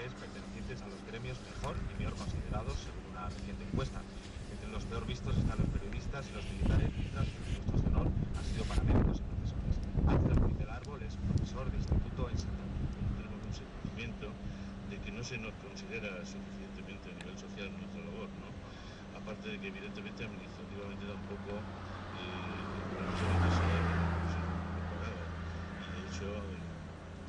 profesionales pertenecientes a los gremios mejor y peor considerados según una reciente encuesta. Entre los peor vistos están los periodistas y los militares, mientras que los puestos de honor han sido para médicos y profesores. Ángel Ruiz del Árbol es profesor de instituto en Santander. Tenemos un sentimiento de que no se nos considera suficientemente a nivel social nuestra labor, ¿no? Aparte de que evidentemente administrativamente tampoco muchas veces se nos pagada. Y de hecho,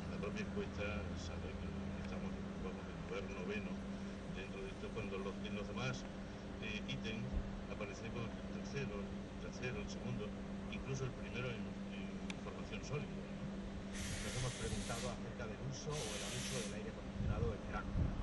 la propia encuesta sabe que estamos vamos en lugar noveno dentro de esto, cuando en los demás ítems aparecemos tercero, el segundo, incluso el primero en formación sólida, ¿no? Nos hemos preguntado acerca del uso o el abuso del aire acondicionado en verano.